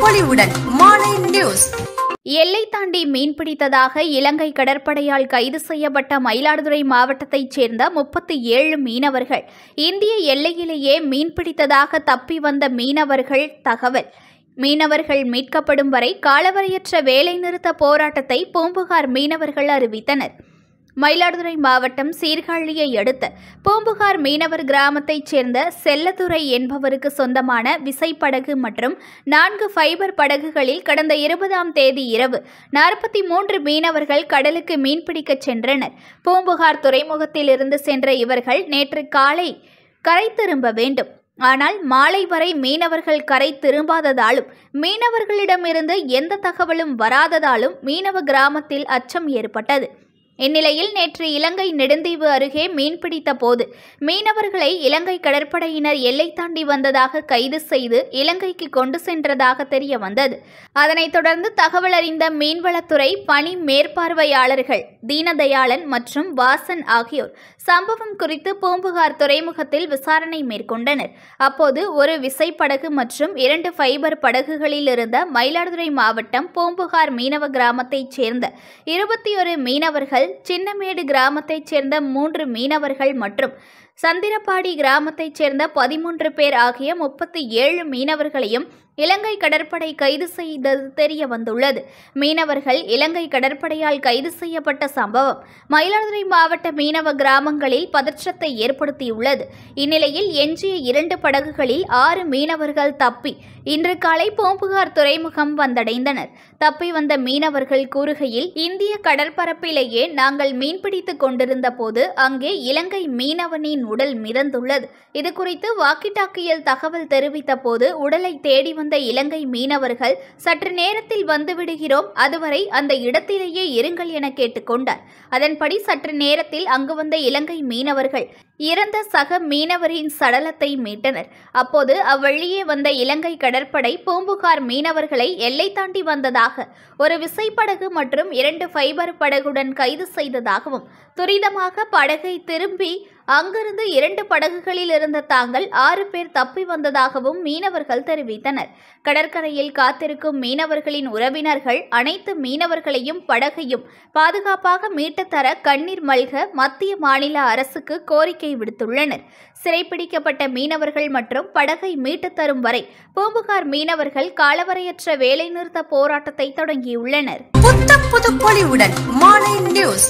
பொலிவுடன் மாலை நியூஸ். எல்லை தாண்டி மீன்பிடித்ததாக இலங்கை கடற்படையால் கைது செய்யப்பட்ட மயிலாடுதுறை மாவட்டத்தைச் சேர்ந்த 37 மீனவர்கள் இந்திய எல்லையிலேயே மீன்பிடித்ததாக தப்பி வந்த மீனவர்கள் தகவல். மீனவர்கள் மீட்கப்படும் வரை காலவரையற்ற வேலைநிறுத்த போராட்டத்தை பூம்புகார் மீனவர்கள் அறிவித்தனர். மயிலாடுதுறை மாவட்டம் சீர்காழியை அடுத்த பூம்புகார் மீனவர் கிராமத்தைச் சேர்ந்த செல்லதுரை என்பவருக்கு சொந்தமான விசைப்படகு மற்றும் 4 ஃபைபர் படகுகளில் கடந்த 20ஆம் தேதி இரவு 43 மீனவர்கள் கடலுக்கு மீன்பிடிக்கச் சென்றனர். பூம்புகார் துறைமுகத்தில் இருந்து சென்ற இவர்கள் நேற்று காலை கரை திரும்ப வேண்டும். ஆனால் மாலை வரை மீனவர்கள் கரை திரும்பாததாலும் மீனவர்களிடமிருந்து எந்த தகவலும் வராததாலும் மீனவ கிராமத்தில் அச்சம் ஏற்பட்டது. இந்நிலையில் நேற்று இலங்கை நெடுந்தீவு அருகே மீன்பிடித்த போது மீனவர்களை இலங்கை கடற்படையினர் எல்லை தாண்டி வந்ததாக கைது செய்து இலங்கைக்கு கொண்டு சென்றதாக தெரிய வந்தது. அதனைத் தொடர்ந்து தகவல் அறிந்த மீன்வளத்துறை பணி மேற்பார்வையாளர்கள் தீனதயாளன் மற்றும் வாசன் ஆகியோர் சம்பவம் குறித்து பூம்புகார் துறைமுகத்தில் விசாரணை மேற்கொண்டனர். அப்போது ஒரு விசைப்படகு மற்றும் 2 ஃபைபர் படகுகளில் இருந்த மயிலாடுதுறை மாவட்டம் பூம்புகார் மீனவ கிராமத்தைச் சேர்ந்த 21 மீனவர்கள், சின்னமேடு கிராமத்தைச் சேர்ந்த 3 மீனவர்கள் மற்றும் சந்திரப்பாடி கிராமத்தைச் சேர்ந்த 13 பேர் ஆகிய 37 மீனவர்களையும் இலங்கை கடற்படை கைது செய்தது தெரிய வந்துள்ளது. மீனவர்கள் இலங்கை கடற்படையால் கைது செய்யப்பட்ட சம்பவம் மயிலாடுதுறை மாவட்ட மீனவ கிராமங்களில் பதற்றத்தை ஏற்படுத்தியுள்ளது. இந்நிலையில் எஞ்சிய 2 படகுகளில் 6 மீனவர்கள் தப்பி இன்று காலை பூம்புகார் துறைமுகம் வந்தடைந்தனர். தப்பி வந்த மீனவர்கள் கூறுகையில், இந்திய கடற்பரப்பிலேயே நாங்கள் மீன்பிடித்துக் கொண்டிருந்த போது அங்கே இலங்கை மீனவனின் உடல் மிதந்துள்ளது. இதுகுறித்து வாக்கி டாக்கியில் தகவல் தெரிவித்த போது உடலை தேடி வந்த இலங்கை மீனவர்கள் சற்று நேரத்தில் வந்துவிடுகிறோம், அதுவரை அந்த இடத்திலேயே இருங்கள் என கேட்டுக்கொண்டார். அதன்படி சற்று நேரத்தில் அங்கு வந்த இலங்கை மீனவர்கள் இறந்த சக மீனவரின் சடலத்தை மீட்டனர். அப்போது அவ்வழியே வந்த இலங்கை கடற்படை பூம்புகார் மீனவர்களை எல்லை தாண்டி வந்ததாக ஒரு விசைப்படகு மற்றும் 2 ஃபைபர் படகுடன் கைது செய்ததாகவும், துரிதமாக படகை திரும்பி அங்கிருந்து 2 படகுகளில் இருந்த தாங்கள் 6 பேர் தப்பி வந்ததாகவும் மீனவர்கள் தெரிவித்தனர். கடற்கரையில் காத்திருக்கும் மீனவர்களின் உறவினர்கள் அனைத்து மீனவர்களையும் படகையும் பாதுகாப்பாக மீட்டுத்தர கண்ணீர் மல்க மத்திய மாநில அரசுக்கு கோரிக்கை விடுத்துள்ளனர். சிறைப்பிடிக்கப்பட்ட மீனவர்கள் மற்றும் படகை மீட்டுத் தரும் வரை பூம்புகார் மீனவர்கள் காலவரையற்ற வேலைநிறுத்த போராட்டத்தை தொடங்கியுள்ளனர். புத்த புது பொலிவுடன் மாலை நியூஸ்.